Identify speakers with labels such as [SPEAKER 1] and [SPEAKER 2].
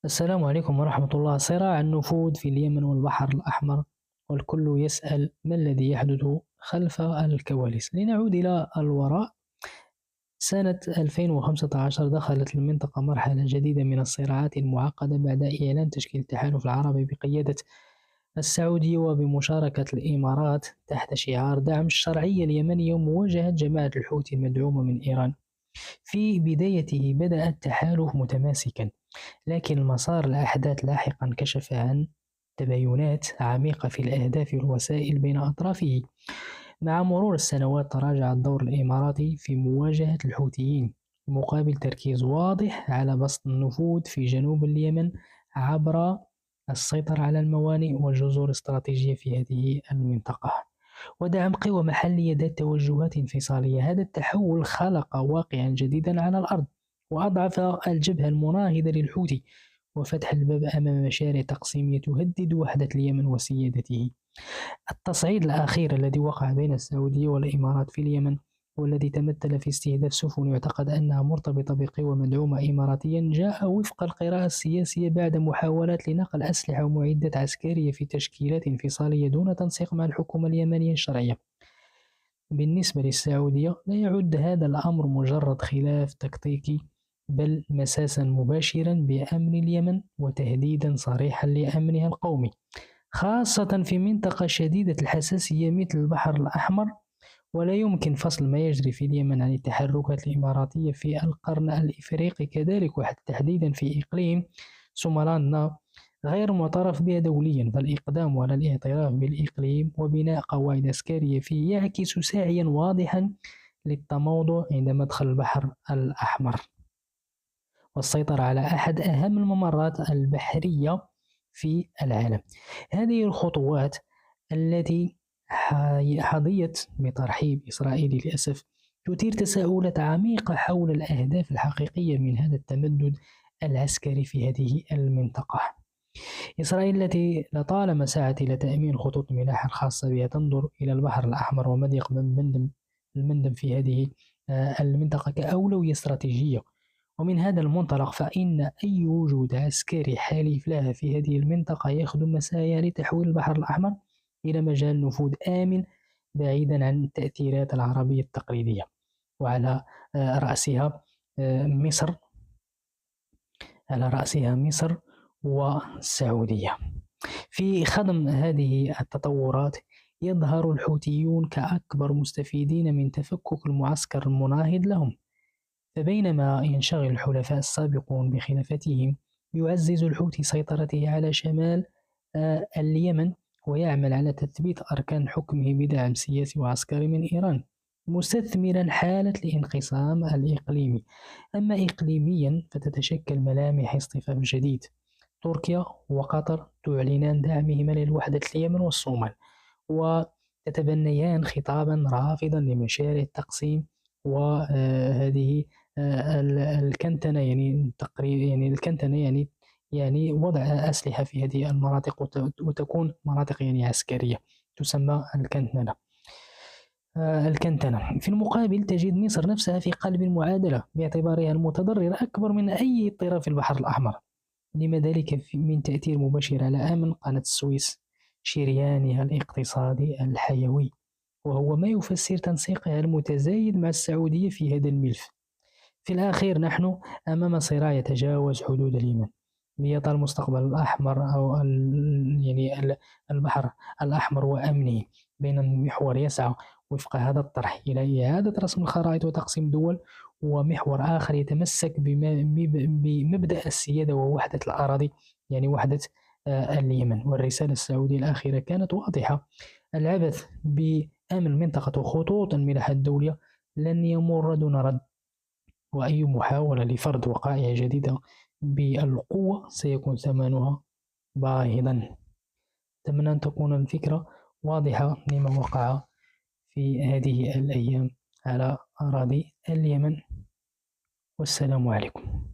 [SPEAKER 1] السلام عليكم ورحمة الله. صراع النفوذ في اليمن والبحر الأحمر، والكل يسأل ما الذي يحدث خلف الكواليس. لنعود إلى الوراء. سنة 2015 دخلت المنطقة مرحلة جديدة من الصراعات المعقدة بعد إعلان تشكيل التحالف العربي بقيادة السعودية وبمشاركة الإمارات تحت شعار دعم الشرعية اليمنية ومواجهة جماعة الحوثي المدعومة من إيران. في بدايته بدأ التحالف متماسكا، لكن مسار الأحداث لاحقا كشف عن تباينات عميقة في الأهداف والوسائل بين أطرافه. مع مرور السنوات تراجع الدور الإماراتي في مواجهة الحوثيين، مقابل تركيز واضح على بسط النفوذ في جنوب اليمن عبر السيطرة على الموانئ والجزر الاستراتيجية في هذه المنطقة، ودعم قوى محلية ذات توجهات انفصالية. هذا التحول خلق واقعا جديدا على الأرض، وأضعف الجبهة المناهضة للحوثي، وفتح الباب أمام مشاريع تقسيمية تهدد وحدة اليمن وسيادته. التصعيد الأخير الذي وقع بين السعودية والإمارات في اليمن، والذي تمثل في استهداف سفن يعتقد أنها مرتبطة بقوى مدعومة إماراتيا، جاء وفق القراءة السياسية بعد محاولات لنقل أسلحة ومعدات عسكرية في تشكيلات انفصالية دون تنسيق مع الحكومة اليمنية الشرعية. بالنسبة للسعودية، لا يعد هذا الأمر مجرد خلاف تكتيكي، بل مساسا مباشرا بأمن اليمن وتهديدا صريحا لأمنها القومي، خاصة في منطقة شديدة الحساسية مثل البحر الأحمر. ولا يمكن فصل ما يجري في اليمن عن التحركات الإماراتية في القرن الإفريقي كذلك، تحديدا في إقليم سومالاندا غير معترف بها دوليا. فالإقدام على الاعتراف بالإقليم وبناء قواعد عسكرية فيه يعكس سعيا واضحا للتموضع عند مدخل البحر الأحمر والسيطرة على أحد أهم الممرات البحرية في العالم. هذه الخطوات التي حظيت بترحيب إسرائيلي للأسف تثير تساؤلات عميقة حول الأهداف الحقيقية من هذا التمدد العسكري في هذه المنطقة. إسرائيل التي لطالما سعت إلى تأمين خطوط الملاحة الخاصة بها تنظر إلى البحر الأحمر ومضيق المندب في هذه المنطقة كأولوية استراتيجية. ومن هذا المنطلق فإن أي وجود عسكري حليف لها في هذه المنطقة يخدم مساعيها لتحويل البحر الأحمر إلى مجال نفوذ آمن بعيدا عن التأثيرات العربية التقليدية، وعلى رأسها مصر على رأسها مصر والسعودية. في خضم هذه التطورات يظهر الحوثيون كأكبر مستفيدين من تفكك المعسكر المناهض لهم. فبينما ينشغل الحلفاء السابقون بخلافتهم، يعزز الحوثي سيطرته على شمال اليمن، ويعمل على تثبيت أركان حكمه بدعم سياسي وعسكري من إيران، مستثمرا حالة الانقسام الإقليمي. أما إقليميا فتتشكل ملامح اصطفاف جديد. تركيا وقطر تعلنان دعمهما للوحدة اليمن والصومال، وتتبنيان خطابا رافضا لمشاريع التقسيم وهذه الكنتنة، يعني تقريبا يعني الكنتنة يعني وضع أسلحة في هذه المناطق وتكون مناطق يعني عسكرية تسمى الكنتنة. في المقابل تجد مصر نفسها في قلب المعادلة باعتبارها المتضرر أكبر من أي طرف في البحر الأحمر، لما ذلك من تأثير مباشر على أمن قناة السويس، شريانها الاقتصادي الحيوي، وهو ما يفسر تنسيقها المتزايد مع السعودية في هذا الملف. في الأخير نحن أمام صراع يتجاوز حدود اليمن ليضع المستقبل الأحمر أو يعني البحر الأحمر وأمنه بين محور يسعى وفق هذا الطرح إلى إعادة رسم الخرائط وتقسيم دول، ومحور آخر يتمسك بمبدأ السيادة ووحدة الأراضي، يعني وحدة اليمن. والرسالة السعودية الأخيرة كانت واضحة: العبث بأمن المنطقة وخطوط الملاحة الدولية لن يمر دون رد، وأي محاولة لفرض وقائع جديدة بالقوة سيكون ثمنها باهظا. أتمنى أن تكون الفكرة واضحة لما وقع في هذه الأيام على أراضي اليمن، والسلام عليكم.